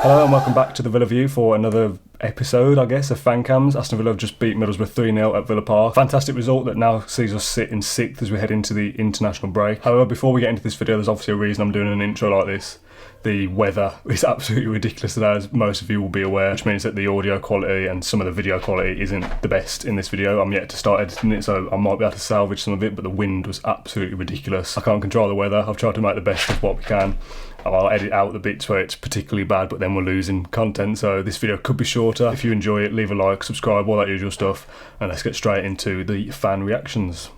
Hello and welcome back to the Villa View for another episode, I guess, of CAMS. Aston Villa have just beat Middlesbrough 3-0 at Villa Park. Fantastic result that now sees us sit in 6th as we head into the international break. However, before we get into this video, there's obviously a reason I'm doing an intro like this. The weather is absolutely ridiculous today, as most of you will be aware, which means that the audio quality and some of the video quality isn't the best in this video. I'm yet to start editing it, so I might be able to salvage some of it, but the wind was absolutely ridiculous. I can't control the weather. I've tried to make the best of what we can. I'll edit out the bits where it's particularly bad, but then we're losing content, so this video could be shorter. If you enjoy it, leave a like, subscribe, all that usual stuff, and let's get straight into the fan reactions.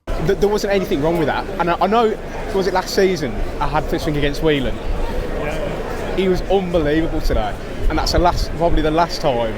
There wasn't anything wrong with that, and I know, was it last season I had fixtures against Whelan? He was unbelievable today, and that's probably the last time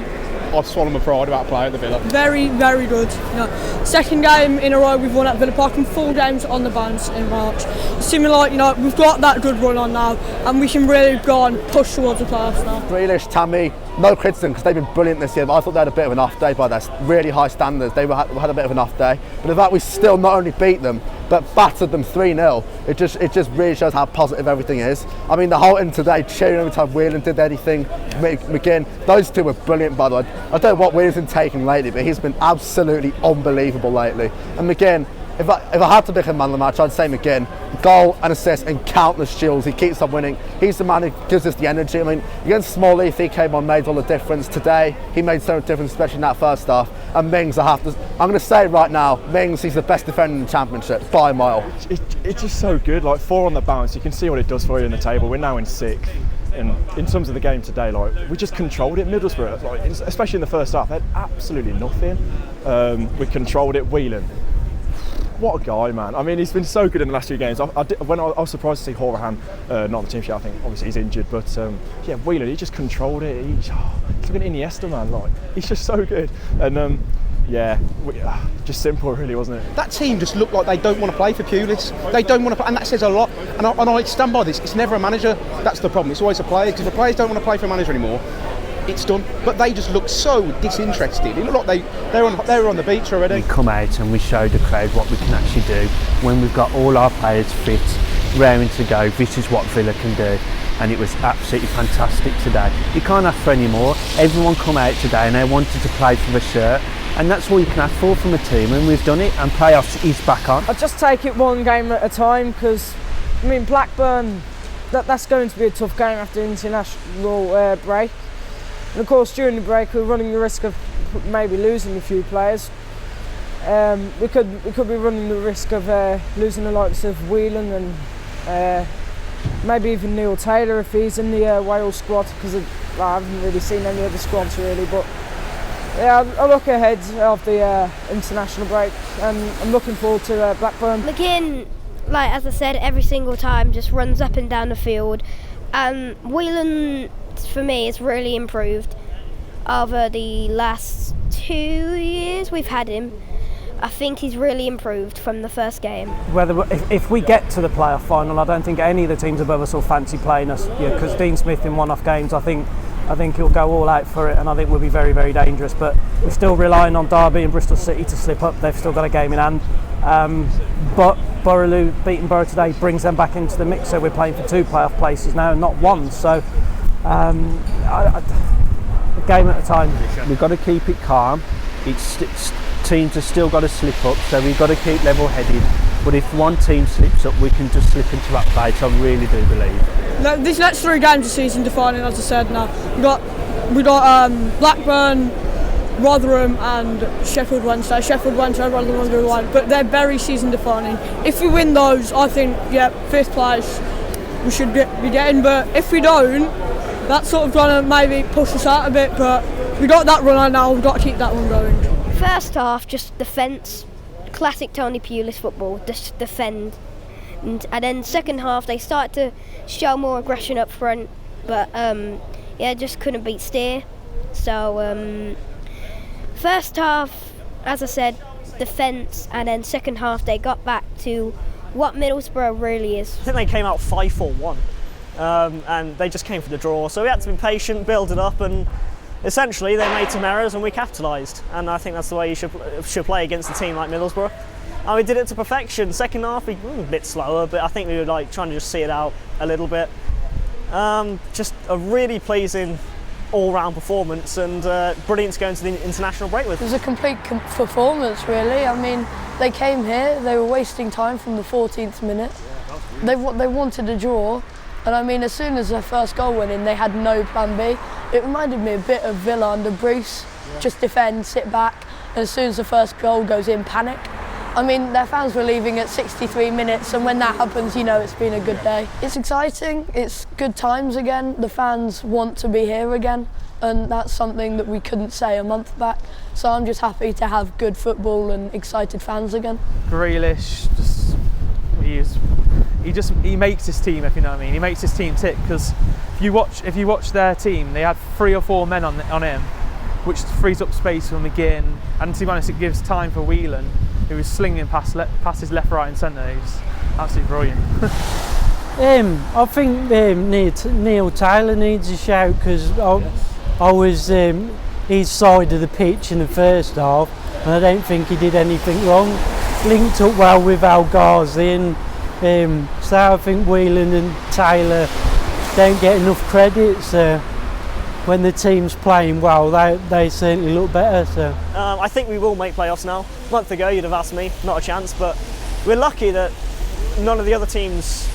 I've swallowed my pride about playing at the Villa. Very, very good. You know, second game in a row we've won at Villa Park and 4 games on the bounce in March. Seeming like, you know, we've got that good run on now, and we can really go and push towards the playoffs now. Grealish, Tammy, no criticism because they've been brilliant this year, but I thought they had a bit of an off day by their really high standards. They had a bit of an off day, but the fact we still not only beat them but battered them 3-0, it just really shows how positive everything is. I mean, the whole end today, cheering every time Whelan did anything, McGinn, those two were brilliant, by the way. I don't know what Whelan's been taking lately, but he's been absolutely unbelievable lately. And McGinn, if I had to pick a man of the match, I'd say McGinn. Goal and assist and countless shields. He keeps on winning. He's the man who gives us the energy. I mean, against Small Leaf, he came on, made all the difference. Today, he made so much difference, especially in that first half. And Mings, I'm going to say it right now, Mings, he's the best defender in the Championship by a mile. It's just so good. Like 4 on the bounce, you can see what it does for you in the table. We're now in 6th. And in terms of the game today, like we just controlled it. Middlesbrough, like, especially in the first half, they had absolutely nothing. We controlled it. Whelan, what a guy, man. I mean, he's been so good in the last 2 games. I was surprised to see Horahan not on the team sheet. I think obviously he's injured, but yeah, Whelan, he just controlled it. He's like an Iniesta, man. Like he's just so good. And yeah, just simple, really, wasn't it? That team just looked like they don't want to play for Pulis. They don't want to play, and that says a lot. And I stand by this. It's never a manager that's the problem. It's always a player. Because if the players don't want to play for a manager anymore, it's done. But they just look so disinterested. It looked like they were on the beach already. We come out and we show the crowd what we can actually do. When we've got all our players fit, raring to go, this is what Villa can do. And it was absolutely fantastic today. You can't ask for any more. Everyone come out today and they wanted to play for the shirt. And that's all you can ask for from a team, and we've done it, and playoffs is back on. I'll just take it one game at a time, because I mean Blackburn, that's going to be a tough game after the international break. And of course during the break we're running the risk of maybe losing a few players. We could be running the risk of losing the likes of Whelan and maybe even Neil Taylor if he's in the Wales squad, because I haven't really seen any other squads really. But yeah, I look ahead of the international break, and I'm looking forward to Blackburn. McGinn, like as I said, every single time just runs up and down the field. Whelan, for me, has really improved over the last 2 years we've had him. I think he's really improved from the first game. If we get to the playoff final, I don't think any of the teams above us will fancy playing us. Because Dean Smith in one-off games, I think he'll go all out for it, and I think we'll be very, very dangerous. But we're still relying on Derby and Bristol City to slip up. They've still got a game in hand. But Borough beating Borough today brings them back into the mix, so we're playing for 2 playoff places now, not 1. So a game at a time. We've got to keep it calm. Teams have still got to slip up, so we've got to keep level-headed. But if one team slips up, we can just slip into that place. I really do believe. These next 3 games are season defining, as I said. Now we got Blackburn, Rotherham, and Sheffield Wednesday. Sheffield Wednesday, Rotherham, do one, but they're very season defining. If we win those, I think 5th place we should be getting. But if we don't, that's sort of going to maybe push us out a bit. But we got that run on now. We've got to keep that one going. First half, just defence, classic Tony Pulis football, just defend. And then second half, they started to show more aggression up front, but just couldn't beat Steer. So first half, as I said, defence, and then second half they got back to what Middlesbrough really is. I think they came out 5-4-1, and they just came for the draw. So we had to be patient, build it up, and essentially they made some errors and we capitalised. And I think that's the way you should play against a team like Middlesbrough. And we did it to perfection. Second half, we were a bit slower, but I think we were trying to just see it out a little bit. Just a really pleasing all-round performance, and brilliant to go into the international break with. It was a complete performance, really. I mean, they came here, they were wasting time from the 14th minute. They wanted a draw, and I mean, as soon as their first goal went in, they had no plan B. It reminded me a bit of Villa under Bruce. Just defend, sit back, and as soon as the first goal goes in, panic. I mean, their fans were leaving at 63 minutes, and when that happens, you know it's been a good day. It's exciting, it's good times again. The fans want to be here again, and that's something that we couldn't say a month back. So I'm just happy to have good football and excited fans again. Grealish, he makes his team, if you know what I mean. He makes his team tick, because if you watch their team, they had 3 or 4 men on him, which frees up space for McGinn, and to be honest, it gives time for Whelan, who was slinging passes left, right and centre. He was absolutely brilliant. I think Neil Taylor needs a shout, because I was his side of the pitch in the first half, and I don't think he did anything wrong. Linked up well with Al Ghazi, and so I think Whelan and Tayller don't get enough credit. So when the team's playing well, they certainly look better. So I think we will make playoffs now. A month ago you'd have asked me, not a chance, but we're lucky that none of the other teams,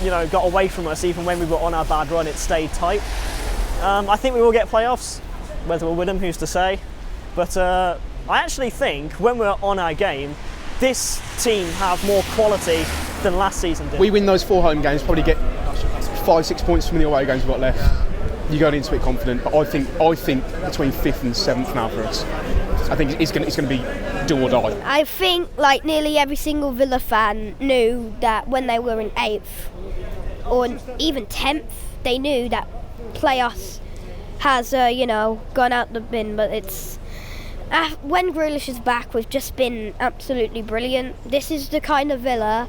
got away from us. Even when we were on our bad run, it stayed tight. I think we will get playoffs. Whether we'll win them, who's to say? But I actually think when we're on our game, this team have more quality than last season did. We win those 4 home games, probably get 5-6 points from the away games we've got left. You're going into it confident, but I think between 5th and 7th now for us. I think it's going to be do or die. I think like nearly every single Villa fan knew that when they were in 8th or even 10th, they knew that playoffs has gone out the bin. But it's when Grealish is back, we've just been absolutely brilliant. This is the kind of Villa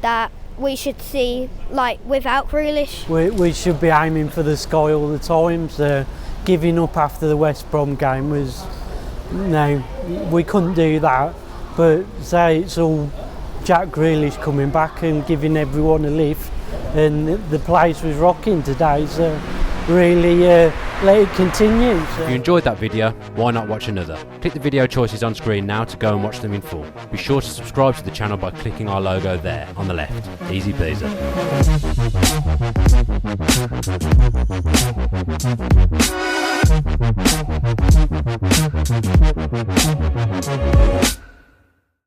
that we should see, like, without Grealish. We should be aiming for the sky all the time. So giving up after the West Brom game was, we couldn't do that. But say it's all Jack Grealish coming back and giving everyone a lift, and the place was rocking today. So really let it continue. So. If you enjoyed that video, why not watch another? Click the video choices on screen now to go and watch them in full. Be sure to subscribe to the channel by clicking our logo there on the left. Easy peasy.